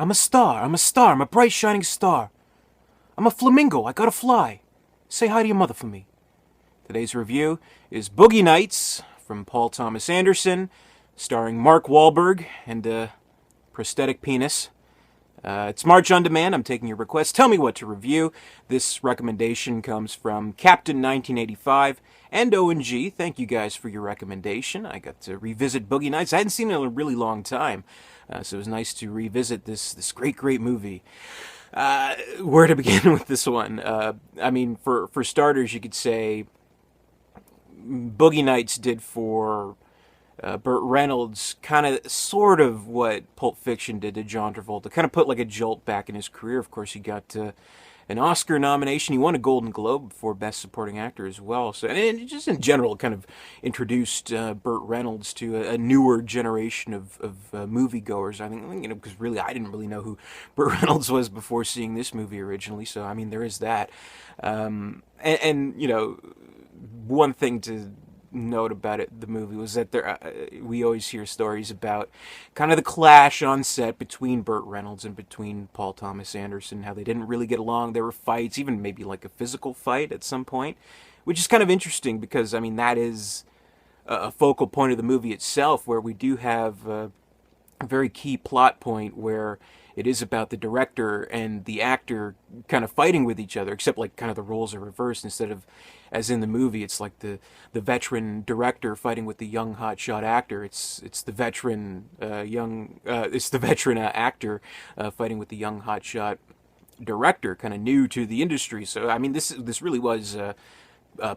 I'm a star. I'm a star. I'm a bright shining star. I'm a flamingo. I gotta fly. Say hi to your mother for me. Today's review is Boogie Nights from Paul Thomas Anderson, starring Mark Wahlberg and a prosthetic penis. It's March on Demand. I'm taking your requests. Tell me what to review. This recommendation comes from Captain 1985 and O&G. Thank you guys for your recommendation. I got to revisit Boogie Nights. I hadn't seen it in a really long time, so it was nice to revisit this great movie. Where to begin with this one? I mean, for starters, you could say Boogie Nights did for Burt Reynolds kind of sort of what Pulp Fiction did to John Travolta. Kind of put like a jolt back in his career. Of course, he got an Oscar nomination. He won a Golden Globe for Best Supporting Actor as well. So, and just in general, kind of introduced Burt Reynolds to a newer generation of moviegoers. I think, because really I didn't really know who Burt Reynolds was before seeing this movie originally. So, I mean, there is that. And one thing to note about the movie was that we always hear stories about kind of the clash on set between Burt Reynolds and between Paul Thomas Anderson, how they didn't really get along. There were fights, even maybe like a physical fight at some point, which is kind of interesting because, I mean, that is a focal point of the movie itself, where we do have a very key plot point where it is about the director and the actor kind of fighting with each other, except like kind of the roles are reversed. Instead of, as in the movie, it's like the veteran director fighting with the young hotshot actor. It's the veteran actor fighting with the young hotshot director, kind of new to the industry. So I mean, this really was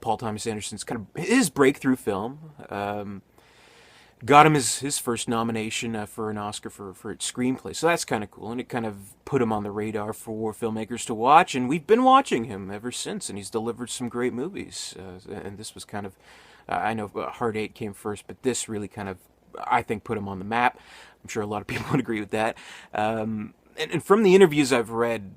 Paul Thomas Anderson's kind of his breakthrough film. Got him his first nomination for an Oscar for its screenplay. So that's kind of cool, and it kind of put him on the radar for filmmakers to watch, and we've been watching him ever since, and he's delivered some great movies. And this was kind of, I know Hard Eight came first, but this really kind of, I think, put him on the map. I'm sure a lot of people would agree with that. And from the interviews I've read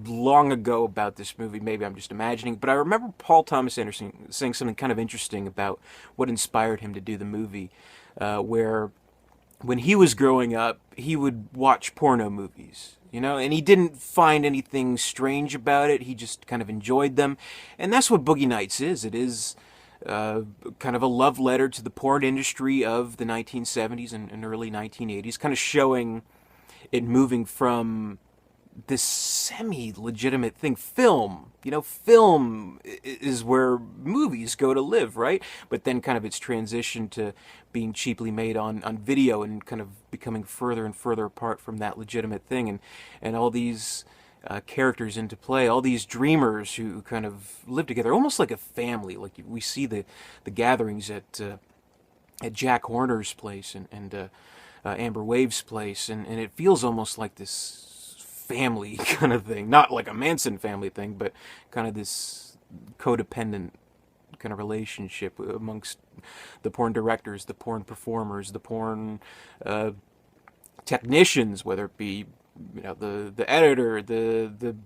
long ago about this movie, maybe I'm just imagining, but I remember Paul Thomas Anderson saying something kind of interesting about what inspired him to do the movie, where when he was growing up, he would watch porno movies, and he didn't find anything strange about it. He just kind of enjoyed them, and that's what Boogie Nights is. It is kind of a love letter to the porn industry of the 1970s and early 1980s, kind of showing it moving from this semi-legitimate thing. Film is where movies go to live, right? But then kind of its transition to being cheaply made on video and kind of becoming further and further apart from that legitimate thing, and all these characters into play, all these dreamers who kind of live together, almost like a family. Like we see the gatherings at Jack Horner's place and Amber Wave's place, and it feels almost like this family kind of thing, not like a Manson family thing, but kind of this codependent kind of relationship amongst the porn directors, the porn performers, the porn technicians, whether it be the editor, the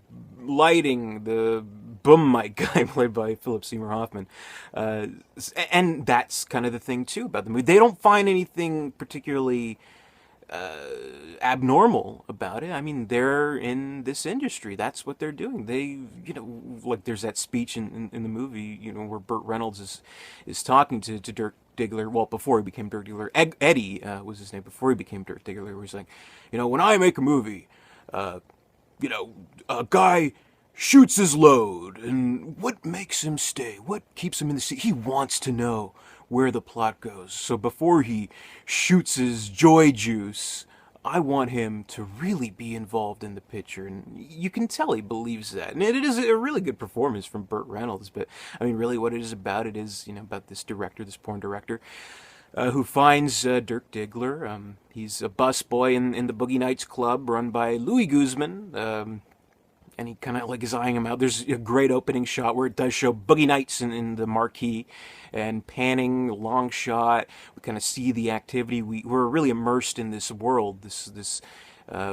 lighting, the boom mic guy played by Philip Seymour Hoffman, and that's kind of the thing too about the movie. They don't find anything particularly abnormal about it. I mean, they're in this industry. That's what they're doing. They, like there's that speech in the movie, where Burt Reynolds is talking to Dirk Diggler. Well, before he became Dirk Diggler, Eddie was his name. Before he became Dirk Diggler, where he's like, when I make a movie, a guy shoots his load, and what makes him stay? What keeps him in the seat? He wants to know where the plot goes. So before he shoots his joy juice, I want him to really be involved in the picture. And you can tell he believes that. And it is a really good performance from Burt Reynolds. But, I mean, really what it is about, about this director, this porn director, who finds Dirk Diggler. He's a busboy in the Boogie Nights Club run by Louis Guzman. And he kind of like is eyeing him out. There's a great opening shot where it does show Boogie Nights in the marquee, and panning, long shot. We kind of see the activity. We're really immersed in this world, this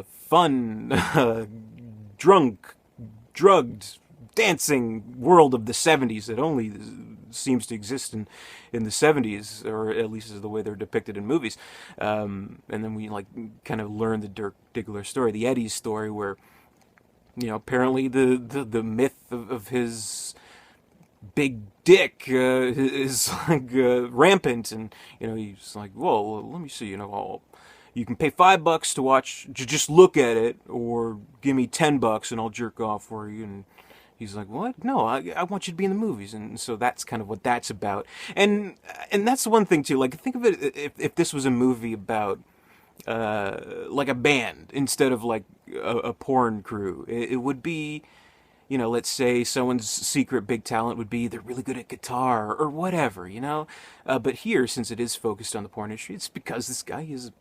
fun, drunk, drugged, dancing world of the 70s that only seems to exist in the 70s, or at least is the way they're depicted in movies. And then we like kind of learn the Dirk Diggler story, the Eddie's story, where apparently the myth of his big dick is like rampant, and he's like, well, let me see, you can pay $5 to watch, to just look at it, or give me $10 and I'll jerk off for you. And he's like, what? No, I want you to be in the movies. And so that's kind of what that's about. And that's the one thing too. Like, think of it, if this was a movie about like a band instead of like a porn crew, it would be, let's say someone's secret big talent would be they're really good at guitar or whatever. But here, since it is focused on the porn industry, it's because this guy is a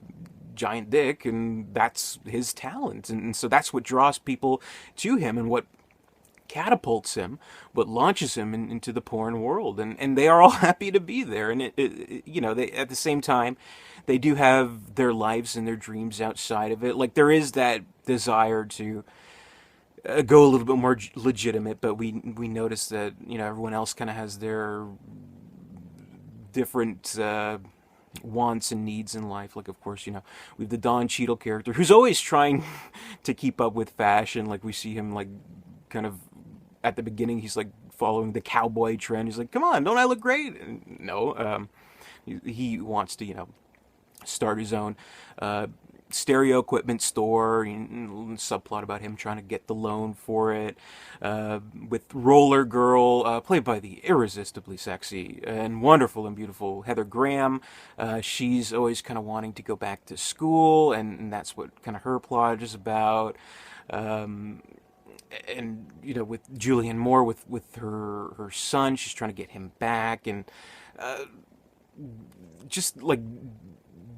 giant dick and that's his talent. And so that's what draws people to him and what catapults him, what launches him into the porn world. And they are all happy to be there. And, they, at the same time, they do have their lives and their dreams outside of it. Like, there is that desire to go a little bit more legitimate, but we notice that everyone else kind of has their different wants and needs in life. Like, of course, we have the Don Cheadle character who's always trying to keep up with fashion. Like, we see him like kind of at the beginning, he's like following the cowboy trend. He's like, come on, don't I look great? And no, he wants to start his own stereo equipment store, and subplot about him trying to get the loan for it, with Roller Girl, played by the irresistibly sexy and wonderful and beautiful Heather Graham. She's always kind of wanting to go back to school, and that's what kind of her plot is about. And with Julianne Moore, with her son, she's trying to get him back, and just like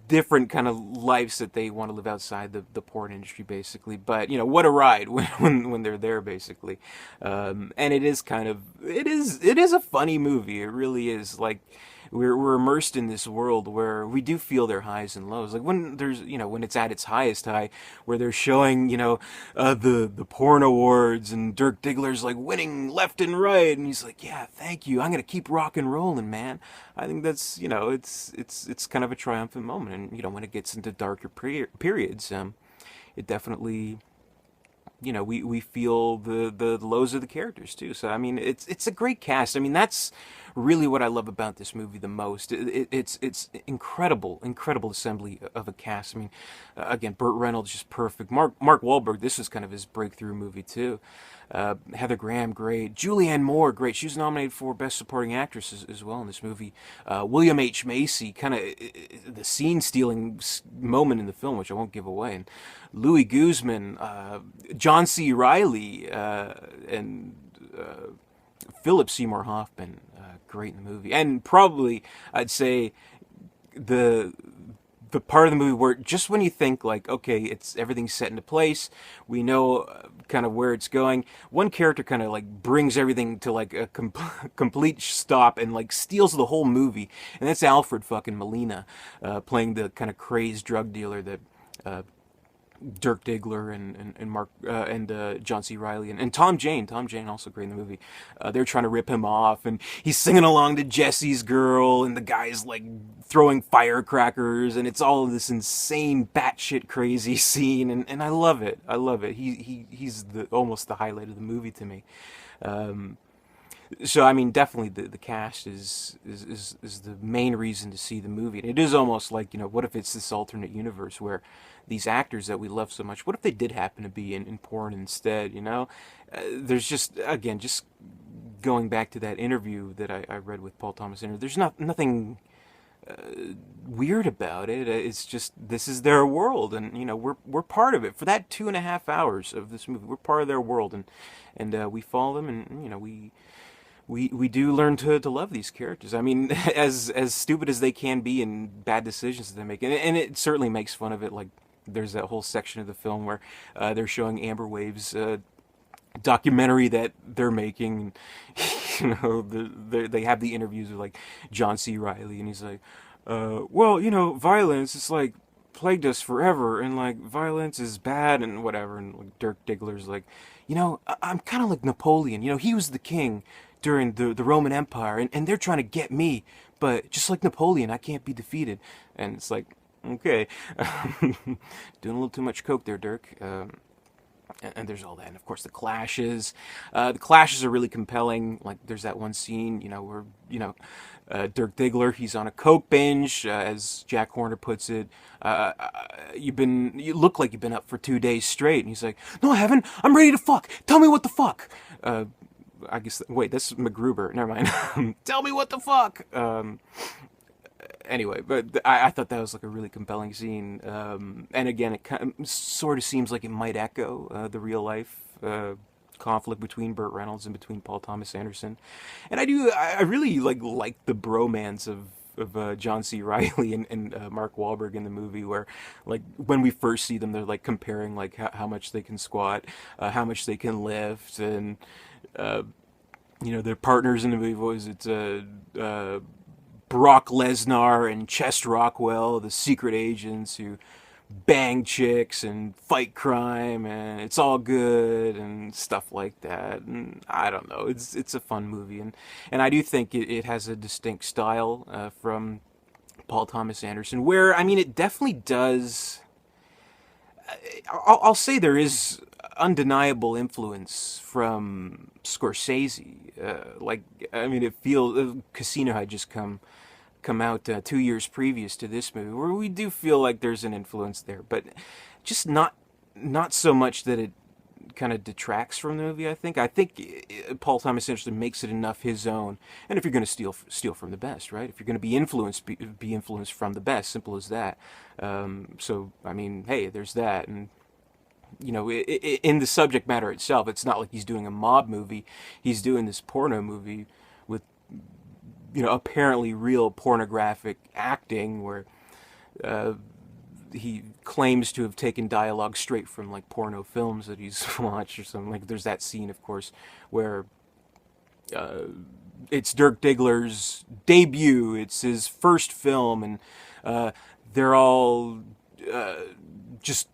different kind of lives that they want to live outside the porn industry, basically. But what a ride when they're there, basically. And it is a funny movie. It really is. Like, we're immersed in this world where we do feel their highs and lows. Like, when there's when it's at its highest high, where they're showing the porn awards, and Dirk Diggler's like winning left and right, and he's like, yeah, thank you, I'm gonna keep rock and rolling, man. I think that's it's kind of a triumphant moment. And when it gets into darker periods, it definitely, we feel the lows of the characters too. So I mean, it's a great cast. I mean, that's really what I love about this movie the most. It's incredible assembly of a cast. I mean, again, Burt Reynolds just perfect. Mark Wahlberg, this is kind of his breakthrough movie too. Heather Graham, great. Julianne Moore, great. She was nominated for Best Supporting Actress as well in this movie. William H. Macy, kind of the scene-stealing moment in the film, which I won't give away. And Louis Guzman, John C. Reilly, and Philip Seymour Hoffman, great in the movie. And probably, I'd say, the part of the movie where just when you think like, okay, it's everything's set into place, we know kind of where it's going, one character kind of like brings everything to like a complete stop and like steals the whole movie, and that's Alfred fucking Molina, playing the kind of crazed drug dealer that Dirk Diggler and Mark and John C. Reilly and Tom Jane also great in the movie. They're trying to rip him off, and he's singing along to Jesse's Girl, and the guy's like throwing firecrackers, and it's all this insane batshit crazy scene, and I love it. He's almost the highlight of the movie to me. So I mean, definitely the cast is the main reason to see the movie. And it is almost like, what if it's this alternate universe where these actors that we love so much, what if they did happen to be in porn instead? There's just, again, just going back to that interview that I read with Paul Thomas Anderson, there's nothing weird about it. It's just, this is their world, and we're part of it. For that 2.5 hours of this movie, we're part of their world, and we follow them, and we do learn to love these characters. I mean, as stupid as they can be and bad decisions that they make, and it certainly makes fun of it. Like, there's that whole section of the film where they're showing Amber Wave's documentary that they're making. They have the interviews with like John C. Reilly, and he's like, well, violence is like plagued us forever, and like violence is bad and whatever. And like Dirk Diggler's like, I'm kind of like Napoleon. He was the king during the Roman Empire, and they're trying to get me, but just like Napoleon, I can't be defeated. And it's like, okay, doing a little too much coke there, Dirk. And there's all that, and of course the clashes. The clashes are really compelling. Like there's that one scene, where Dirk Diggler, he's on a coke binge, as Jack Horner puts it. You look like you've been up for 2 days straight, and he's like, "No, I haven't. I'm ready to fuck. Tell me what the fuck." I guess wait, that's MacGruber. Never mind. Tell me what the fuck. Anyway, but I thought that was like a really compelling scene, and again, it kind of, sort of seems like it might echo the real life conflict between Burt Reynolds and between Paul Thomas Anderson, and I really like the bromance of John C. Reilly and Mark Wahlberg in the movie, where like when we first see them, they're like comparing like how much they can squat, how much they can lift, and their partners in the movie was Brock Lesnar and Chest Rockwell, the secret agents who bang chicks and fight crime, and it's all good and stuff like that. And I don't know, it's a fun movie, and I do think it has a distinct style from Paul Thomas Anderson, where I mean it definitely does. I'll say there is undeniable influence from Scorsese. It feels Casino had just come out 2 years previous to this movie, where we do feel like there's an influence there, but just not so much that it kind of detracts from the movie. I think Paul Thomas Anderson makes it enough his own. And if you're going to steal from the best, right? If you're going to be influenced, be influenced from the best. Simple as that. So I mean, hey, there's that, and in the subject matter itself, it's not like he's doing a mob movie. He's doing this porno movie with apparently real pornographic acting, where he claims to have taken dialogue straight from like porno films that he's watched or something. Like there's that scene, of course, where it's Dirk Diggler's debut. It's his first film, and they're all just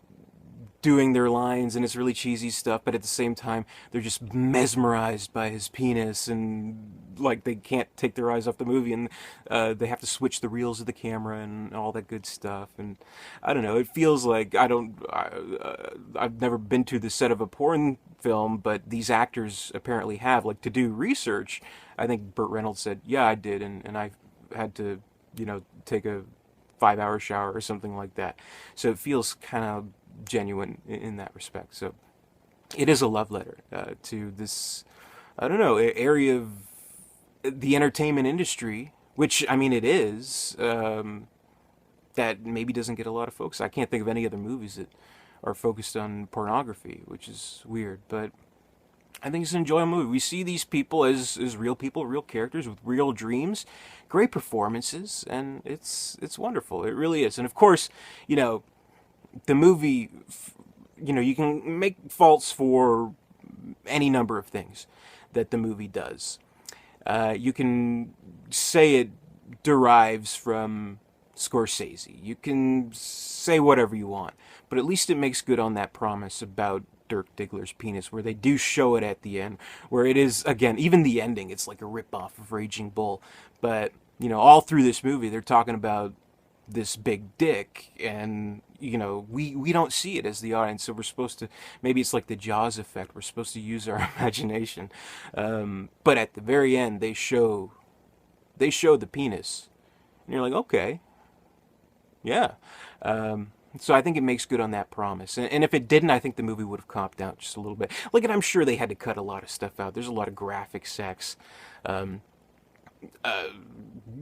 doing their lines, and it's really cheesy stuff, but at the same time they're just mesmerized by his penis, and like they can't take their eyes off the movie, and they have to switch the reels of the camera and all that good stuff. And I don't know, it feels like I've never been to the set of a porn film, but these actors apparently have, like, to do research. I think Burt Reynolds said, yeah, I did, and I had to take a 5-hour shower or something like that. So it feels kind of genuine in that respect. So it is a love letter to this, I don't know, area of the entertainment industry, which I mean it is, that maybe doesn't get a lot of focus. I can't think of any other movies that are focused on pornography, which is weird, but I think it's an enjoyable movie. We see these people as real people, real characters with real dreams, great performances, and it's wonderful. It really is. And of course, the movie, you can make faults for any number of things that the movie does. You can say it derives from Scorsese. You can say whatever you want, but at least it makes good on that promise about Dirk Diggler's penis, where they do show it at the end, where it is, again, even the ending, it's like a ripoff of Raging Bull. But, all through this movie, they're talking about this big dick, and we don't see it as the audience, so we're supposed to, maybe it's like the Jaws effect, we're supposed to use our imagination, but at the very end they show the penis, and you're like, okay, yeah. So I think it makes good on that promise, and if it didn't, I think the movie would have comped out just a little bit. Like, and I'm sure they had to cut a lot of stuff out. There's a lot of graphic sex,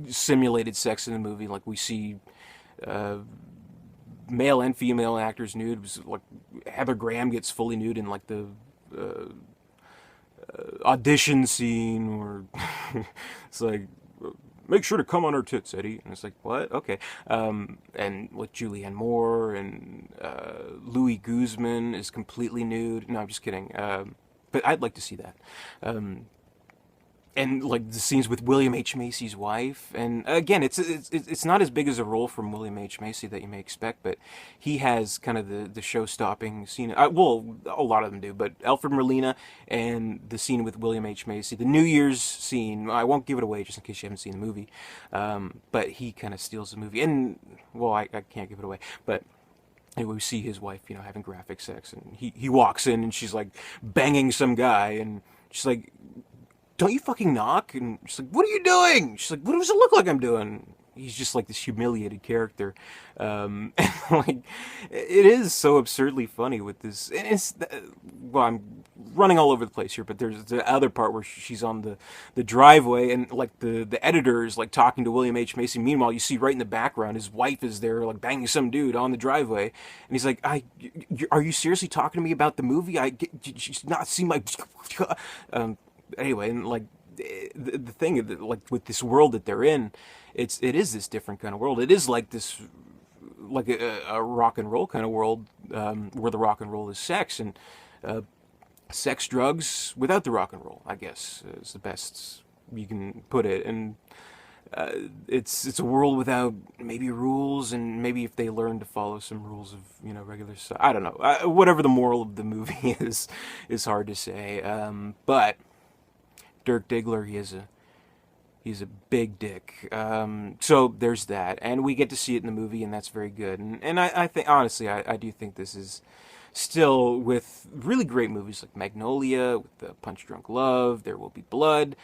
simulated sex in the movie. Like, we see male and female actors nude. It was like Heather Graham gets fully nude in like the audition scene, or it's like, make sure to come on her tits, Eddie. And it's like, what? Okay. And with Julianne Moore, and Louis Guzman is completely nude. No, I'm just kidding. But I'd like to see that. and like the scenes with William H. Macy's wife, and again, it's not as big as a role from William H. Macy that you may expect, but he has kind of the show-stopping scene. Well, a lot of them do, but Alfred Molina and the scene with William H. Macy, the New Year's scene. I won't give it away just in case you haven't seen the movie, but he kind of steals the movie, and well, I can't give it away, but. Anyway, we see his wife, having graphic sex, and he walks in, and she's like banging some guy, and she's like, don't you fucking knock? And she's like, what are you doing? She's like, what does it look like I'm doing? He's just like this humiliated character. And like, it is so absurdly funny with this. And it's, well, I'm running all over the place here, but there's the other part where she's on the driveway, and like the editor is like talking to William H. Macy. Meanwhile, you see right in the background, his wife is there like banging some dude on the driveway. And he's like, are you seriously talking to me about the movie? Did you not see my... Anyway, and like the thing, like with this world that they're in, it is this different kind of world. It is like this, like a rock and roll kind of world, where the rock and roll is sex, and sex, drugs without the rock and roll, I guess, is the best you can put it. And it's a world without maybe rules, and maybe if they learn to follow some rules of regular stuff, I don't know. Whatever the moral of the movie is hard to say, but. Dirk Diggler, he's a big dick. So there's that, and we get to see it in the movie, and that's very good. And I think honestly, I do think this is still, with really great movies like Magnolia, with Punch Drunk Love, There Will Be Blood.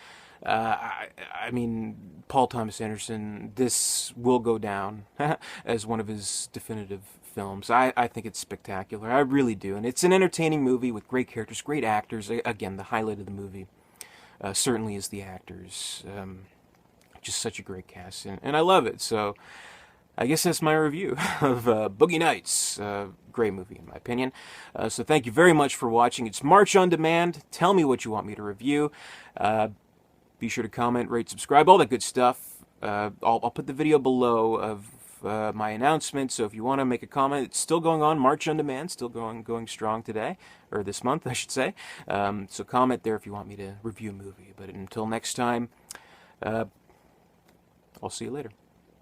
I mean, Paul Thomas Anderson, this will go down as one of his definitive films. I think it's spectacular. I really do, and it's an entertaining movie with great characters, great actors. Again, the highlight of the movie. Certainly is the actors. Just such a great cast, and I love it. So I guess that's my review of Boogie Nights. Great movie, in my opinion. So thank you very much for watching. It's March on Demand. Tell me what you want me to review. Be sure to comment, rate, subscribe, all that good stuff. I'll put the video below of my announcement, so if you want to make a comment, it's still going on. March on Demand, still going strong today, or this month, I should say. So comment there if you want me to review a movie. But until next time, I'll see you later.